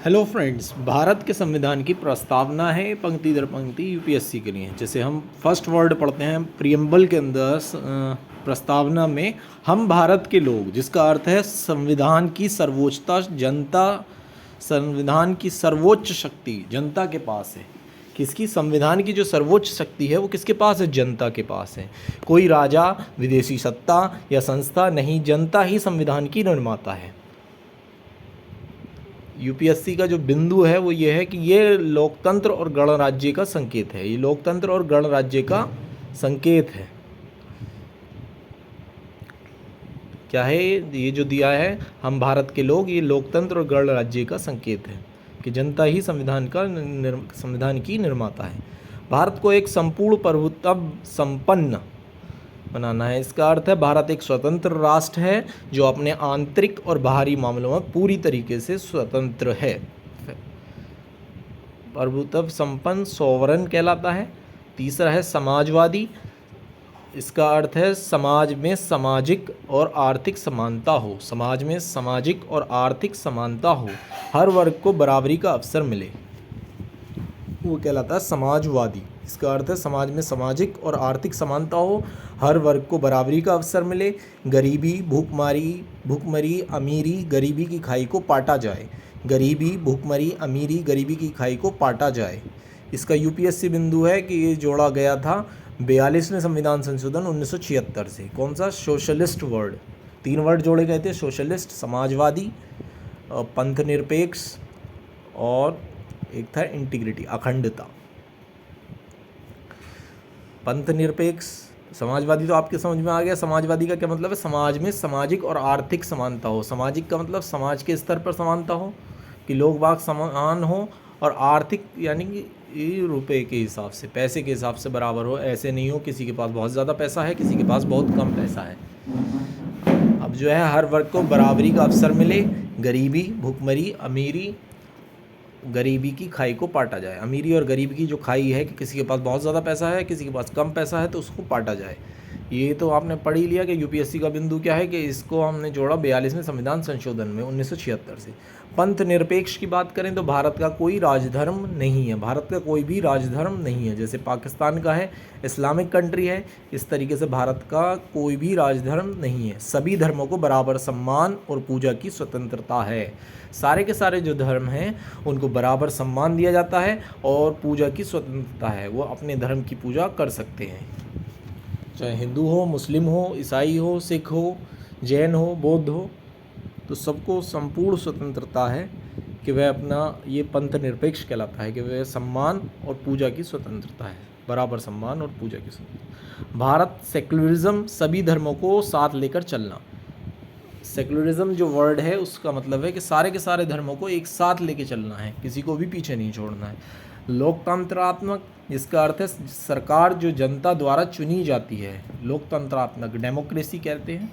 Hello friends, Bharat के संविधान की प्रस्तावना है पंक्ति दर पंक्ति यूपीएससी के लिए। जैसे हम फर्स्ट वर्ड पढ़ते हैं प्रियम्बल के अंदर प्रस्तावना में हम भारत के लोग, जिसका अर्थ है संविधान की सर्वोच्चता, जनता, संविधान की सर्वोच्च शक्ति जनता के पास है। किसकी? संविधान की जो सर्वोच्च शक्ति है वो किसके पास है? जनता के पास है। कोई राजा, विदेशी सत्ता या संस्था नहीं, जनता ही संविधान की निर्माता है। यूपीएससी का जो बिंदु है वो ये है कि ये लोकतंत्र और गणराज्य का संकेत है। ये लोकतंत्र और गणराज्य का संकेत है। क्या है ये जो दिया है हम भारत के लोग, ये लोकतंत्र और गणराज्य का संकेत है कि जनता ही संविधान की निर्माता है। भारत को एक संपूर्ण प्रभुत्व संपन्न बनाना है। इसका अर्थ है भारत एक स्वतंत्र राष्ट्र है जो अपने आंतरिक और बाहरी मामलों में पूरी तरीके से स्वतंत्र है। प्रभुत्व संपन्न सोवरन कहलाता है। तीसरा है समाजवादी। इसका अर्थ है समाज में सामाजिक और आर्थिक समानता हो। समाज में सामाजिक और आर्थिक समानता हो, हर वर्ग को बराबरी का अवसर मिले, वो कहलाता है समाजवादी। इसका अर्थ है समाज में सामाजिक और आर्थिक समानता हो, हर वर्ग को बराबरी का अवसर मिले, गरीबी, भूखमरी, अमीरी, गरीबी की खाई को पाटा जाए। गरीबी, भूखमरी, अमीरी, गरीबी की खाई को पाटा जाए। इसका यूपीएससी बिंदु है कि ये जोड़ा गया था 42वें संविधान संशोधन 1976 से। कौन सा? Socialist word. 3 वर्ड जोड़े गए थे, सोशलिस्ट, समाजवादी, पंथनिरपेक्ष और एक था इंटीग्रिटी, अखंडता। पंथनिरपेक्ष, समाजवादी तो आपके समझ में आ गया। समाजवादी का क्या मतलब है? समाज में सामाजिक और आर्थिक समानता हो। सामाजिक का मतलब समाज के स्तर पर समानता हो कि लोग बाग समान हो, और आर्थिक यानी कि रुपए के हिसाब से, पैसे के हिसाब से बराबर हो। ऐसे नहीं हो किसी के पास बहुत ज़्यादा पैसा है, किसी के पास बहुत कम पैसा है। अब जो है हर वर्ग को बराबरी का अवसर मिले। गरीबी, भूखमरी, अमीरी, गरीबी की खाई को पाटा जाए। अमीरी और गरीबी की जो खाई है कि किसी के पास बहुत ज़्यादा पैसा है, किसी के पास कम पैसा है, तो उसको पाटा जाए। ये तो आपने पढ़ ही लिया कि यूपीएससी का बिंदु क्या है कि इसको हमने जोड़ा 42वें संविधान संशोधन में 1976 से। पंथ निरपेक्ष की बात करें तो भारत का कोई राजधर्म नहीं है। भारत का कोई भी राजधर्म नहीं है। जैसे पाकिस्तान का है, इस्लामिक कंट्री है, इस तरीके से भारत का कोई भी राजधर्म नहीं है। सभी धर्मों को बराबर सम्मान और पूजा की स्वतंत्रता है। सारे के सारे जो धर्म हैं उनको बराबर सम्मान दिया जाता है और पूजा की स्वतंत्रता है। वो अपने धर्म की पूजा कर सकते हैं, चाहे हिंदू हो, मुस्लिम हो, ईसाई हो, सिख हो, जैन हो, बौद्ध हो, तो सबको संपूर्ण स्वतंत्रता है कि वह अपना, ये पंथ निरपेक्ष कहलाता है कि वह सम्मान और पूजा की स्वतंत्रता है, बराबर सम्मान और पूजा की स्वतंत्रता। भारत सेक्युलरिज्म, सभी धर्मों को साथ लेकर चलना। सेक्युलरिज्म जो वर्ड है उसका मतलब है कि सारे के सारे धर्मों को एक साथ लेके चलना है, किसी को भी पीछे नहीं छोड़ना है। लोकतंत्रात्मक, इसका अर्थ है सरकार जो जनता द्वारा चुनी जाती है। लोकतंत्रात्मक, डेमोक्रेसी कहते हैं।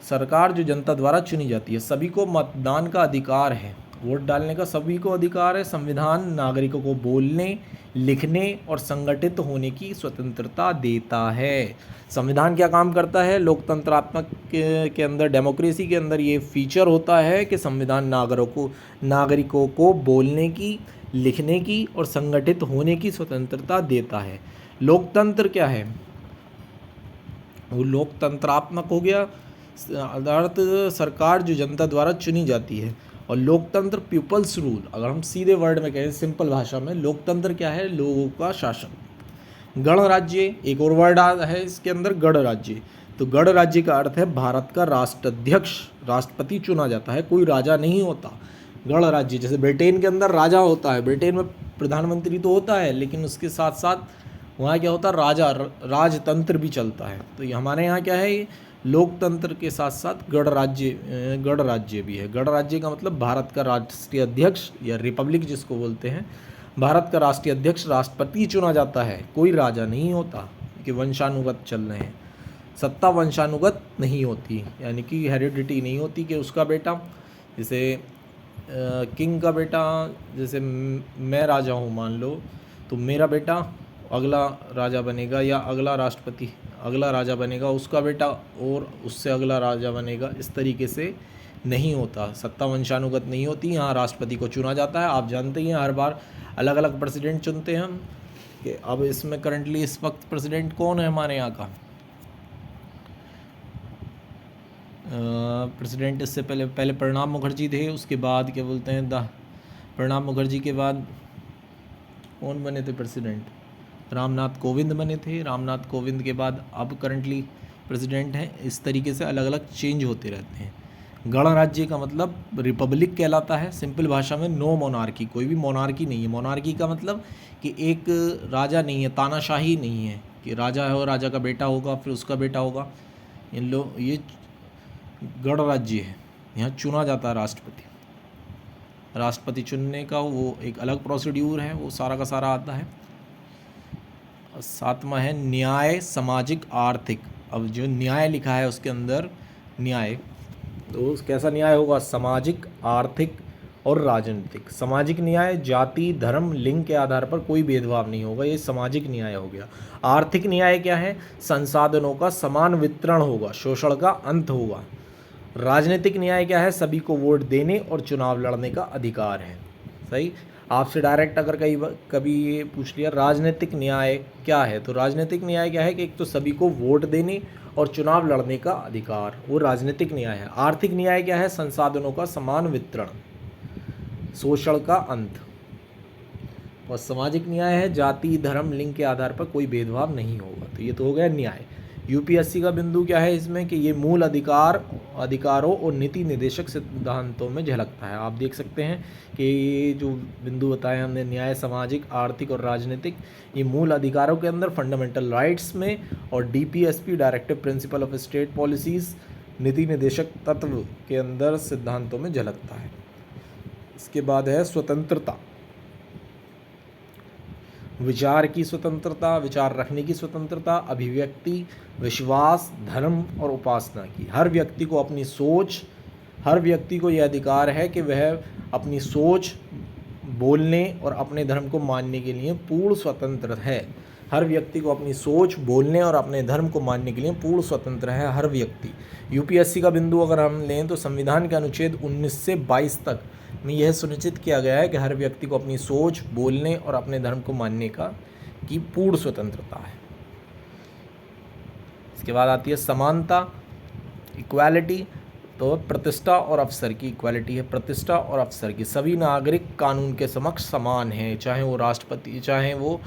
सरकार जो जनता द्वारा चुनी जाती है। सभी को मतदान का अधिकार है, वोट डालने का सभी को अधिकार है। संविधान नागरिकों को बोलने, लिखने और संगठित होने की स्वतंत्रता देता है। संविधान क्या काम करता है? लोकतंत्रात्मक के अंदर, डेमोक्रेसी के अंदर ये फीचर होता है कि संविधान नागरिकों को बोलने की, लिखने की और संगठित होने की स्वतंत्रता देता है। लोकतंत्र क्या है? वो लोकतंत्रात्मक हो गया, अर्थ सरकार जो जनता द्वारा चुनी जाती है। और लोकतंत्र पीपल्स रूल, अगर हम सीधे वर्ड में कहें, सिंपल भाषा में, लोकतंत्र क्या है? लोगों का शासन। गणराज्य एक और वर्ड है इसके अंदर, गणराज्य। तो गणराज्य का अर्थ है भारत का राष्ट्राध्यक्ष, राष्ट्रपति चुना जाता है, कोई राजा नहीं होता। गणराज्य, जैसे ब्रिटेन के अंदर राजा होता है, ब्रिटेन में प्रधानमंत्री तो होता है, लेकिन उसके साथ साथ वहाँ क्या होता है? राजतंत्र भी चलता है। तो ये हमारे यहाँ क्या है? लोकतंत्र के साथ साथ गणराज्य भी है। गणराज्य का मतलब भारत का राष्ट्रीय अध्यक्ष या रिपब्लिक जिसको बोलते हैं, भारत का राष्ट्रीय अध्यक्ष राष्ट्रपति चुना जाता है, कोई राजा नहीं होता कि वंशानुगत चल रहे हैं। सत्ता वंशानुगत नहीं होती, यानी कि हेरिडिटी नहीं होती कि उसका बेटा, जैसे किंग का बेटा, जैसे मैं राजा हूँ मान लो, तो मेरा बेटा अगला राजा बनेगा, या अगला राष्ट्रपति अगला राजा बनेगा, उसका बेटा और उससे अगला राजा बनेगा। इस तरीके से नहीं होता, सत्ता वंशानुगत नहीं होती। यहाँ राष्ट्रपति को चुना जाता है। आप जानते ही हैं हर बार अलग अलग प्रेसिडेंट चुनते हैं हम, कि अब इसमें करंटली इस वक्त प्रेसिडेंट कौन है हमारे यहाँ का? प्रेसिडेंट इससे पहले प्रणब मुखर्जी थे, उसके बाद क्या बोलते हैं प्रणब मुखर्जी के बाद कौन बने थे प्रेसिडेंट? रामनाथ कोविंद बने थे। रामनाथ कोविंद के बाद अब करंटली प्रेसिडेंट हैं। इस तरीके से अलग अलग चेंज होते रहते हैं। गणराज्य का मतलब रिपब्लिक कहलाता है। सिंपल भाषा में नो मोनार्की, कोई भी मोनार्की नहीं है। मोनार्की का मतलब कि एक राजा नहीं है, तानाशाही नहीं है कि राजा है और राजा का बेटा होगा फिर उसका बेटा होगा। इन लोग ये गणराज्य है, यहाँ चुना जाता है राष्ट्रपति। राष्ट्रपति चुनने का वो एक अलग प्रोसीड्यूर है, वो सारा का सारा आता है। और सातवां है न्याय, सामाजिक, आर्थिक। अब जो न्याय लिखा है उसके अंदर न्याय, तो कैसा न्याय होगा? सामाजिक, आर्थिक और राजनीतिक। सामाजिक न्याय, जाति, धर्म, लिंग के आधार पर कोई भेदभाव नहीं होगा, ये सामाजिक न्याय हो गया। आर्थिक न्याय क्या है? संसाधनों का समान वितरण होगा, शोषण का अंत होगा। राजनीतिक न्याय क्या है? सभी को वोट देने और चुनाव लड़ने का अधिकार है। सही। आपसे डायरेक्ट अगर कभी ये पूछ लिया राजनीतिक न्याय क्या है, तो राजनीतिक न्याय क्या है कि एक तो सभी को वोट देने और चुनाव लड़ने का अधिकार, वो राजनीतिक न्याय है। आर्थिक न्याय क्या है? संसाधनों का समान वितरण, शोषण का अंत। और सामाजिक न्याय है जाति, धर्म, लिंग के आधार पर कोई भेदभाव नहीं होगा। तो ये तो हो गया न्याय। यूपीएससी का बिंदु क्या है इसमें कि ये मूल अधिकारों और नीति निर्देशक सिद्धांतों में झलकता है। आप देख सकते हैं कि ये जो बिंदु बताए हमने, न्याय, सामाजिक, आर्थिक और राजनीतिक, ये मूल अधिकारों के अंदर, फंडामेंटल राइट्स में, और DPSP, directive principle of state policies, नीति निर्देशक तत्व के अंदर सिद्धांतों में झलकता है। इसके बाद है स्वतंत्रता। विचार की स्वतंत्रता, विचार रखने की स्वतंत्रता, अभिव्यक्ति, विश्वास, धर्म और उपासना की। हर व्यक्ति को अपनी सोच, हर व्यक्ति को यह अधिकार है कि वह अपनी सोच बोलने और अपने धर्म को मानने के लिए पूर्ण स्वतंत्र है। हर व्यक्ति को अपनी सोच बोलने और अपने धर्म को मानने के लिए पूर्ण स्वतंत्र है हर व्यक्ति। यूपीएससी का बिंदु अगर हम लें तो संविधान के अनुच्छेद 19 से 22 तक में यह सुनिश्चित किया गया है कि हर व्यक्ति को अपनी सोच बोलने और अपने धर्म को मानने की पूर्ण स्वतंत्रता है। इसके बाद आती है समानता, इक्वालिटी। तो प्रतिष्ठा और अवसर की इक्वालिटी है, प्रतिष्ठा और अवसर की। सभी नागरिक कानून के समक्ष समान हैं, चाहे वो राष्ट्रपति, चाहे वो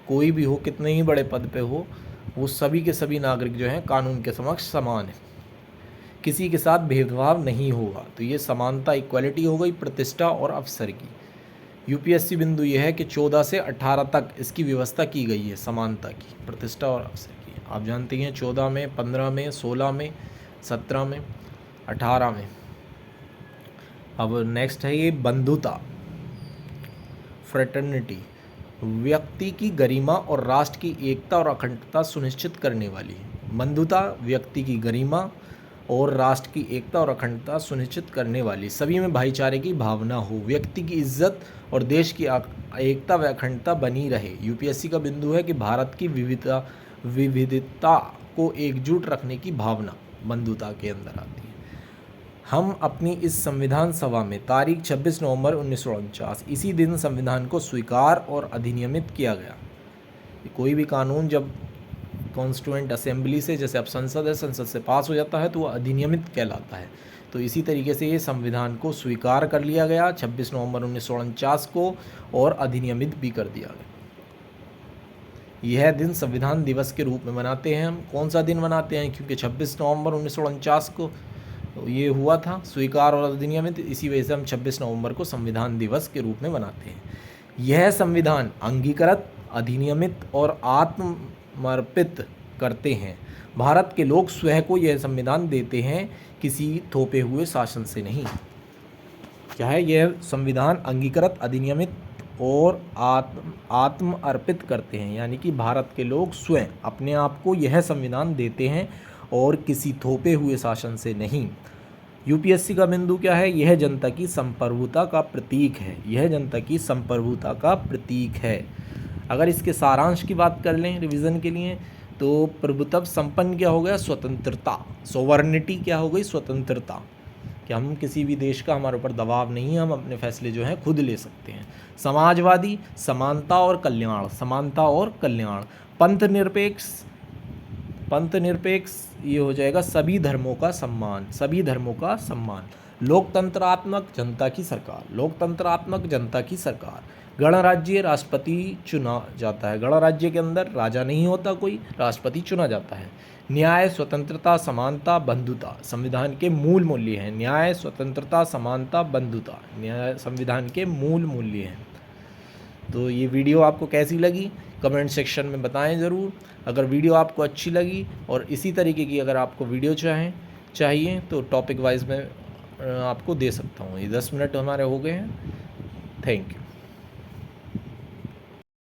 कोई भी हो, कितने ही बड़े पद पे हो, वो सभी के सभी नागरिक जो हैं कानून के समक्ष समान हैं, किसी के साथ भेदभाव नहीं होगा। तो ये समानता, इक्वालिटी हो गई, प्रतिष्ठा और अवसर की। यूपीएससी बिंदु ये है कि 14 से 18 तक इसकी व्यवस्था की गई है समानता की, प्रतिष्ठा और अवसर की। आप जानते हैं 14 में, 15 में, 16 में, 17 में, 18 में। अब नेक्स्ट है ये बंधुता, फ्रेटर्निटी। व्यक्ति की गरिमा और राष्ट्र की एकता और अखंडता सुनिश्चित करने वाली है। बंधुता व्यक्ति की गरिमा और राष्ट्र की एकता और अखंडता सुनिश्चित करने वाली, सभी में भाईचारे की भावना हो, व्यक्ति की इज्जत और देश की एकता व अखंडता बनी रहे। यूपीएससी का बिंदु है कि भारत की विविधता को एकजुट रखने की भावना बंधुता के अंदर आती है। हम अपनी इस संविधान सभा में तारीख 26 नवंबर 1949 इसी दिन संविधान को स्वीकार और अधिनियमित किया गया। कोई भी कानून जब कॉन्स्टिट्यूएंट असेंबली से, जैसे अब संसद है, संसद से पास हो जाता है तो वह अधिनियमित कहलाता है। तो इसी तरीके से ये संविधान को स्वीकार कर लिया गया 26 नवंबर 1949 को, और अधिनियमित भी कर दिया गया। यह दिन संविधान दिवस के रूप में मनाते हैं हम। कौन सा दिन मनाते हैं? क्योंकि 26 नवंबर 1949 को ये हुआ था स्वीकार और अधिनियमित, इसी वजह से हम 26 नवंबर को संविधान दिवस के रूप में मनाते हैं। यह संविधान अंगीकृत, अधिनियमित और आत्मर्पित करते हैं। भारत के लोग स्वयं को यह संविधान देते हैं, किसी थोपे हुए शासन से नहीं। क्या है? यह संविधान अंगीकृत, अधिनियमित और आत्म अर्पित करते हैं, यानी कि भारत के लोग स्वयं अपने आप को यह संविधान देते हैं और किसी थोपे हुए शासन से नहीं। यूपीएससी का बिंदु क्या है? यह जनता की संप्रभुता का प्रतीक है, यह जनता की संप्रभुता का प्रतीक है। अगर इसके सारांश की बात कर लें रिवीजन के लिए, तो प्रभुत्व संपन्न क्या हो गया? स्वतंत्रता। सोवर्निटी क्या हो गई? स्वतंत्रता। कि हम किसी भी देश का हमारे ऊपर दबाव नहीं है, हम अपने फैसले जो हैं खुद ले सकते हैं। समाजवादी समानता और कल्याण, समानता और कल्याण। पंथ निरपेक्ष ये हो जाएगा सभी धर्मों का सम्मान, सभी धर्मों का सम्मान। लोकतंत्रात्मक जनता की सरकार, लोकतंत्रात्मक जनता की सरकार। गणराज्य राष्ट्रपति चुना जाता है, गणराज्य के अंदर राजा नहीं होता कोई, राष्ट्रपति चुना जाता है। न्याय स्वतंत्रता समानता बंधुता संविधान के मूल मूल्य हैं। न्याय स्वतंत्रता समानता बंधुता न्याय संविधान के मूल मूल्य हैं। तो ये वीडियो आपको कैसी लगी कमेंट सेक्शन में बताएं ज़रूर। अगर वीडियो आपको अच्छी लगी और इसी तरीके की अगर आपको वीडियो चाहिए तो टॉपिक वाइज मैं आपको दे सकता हूँ। ये 10 मिनट हमारे हो गए हैं। Thank you.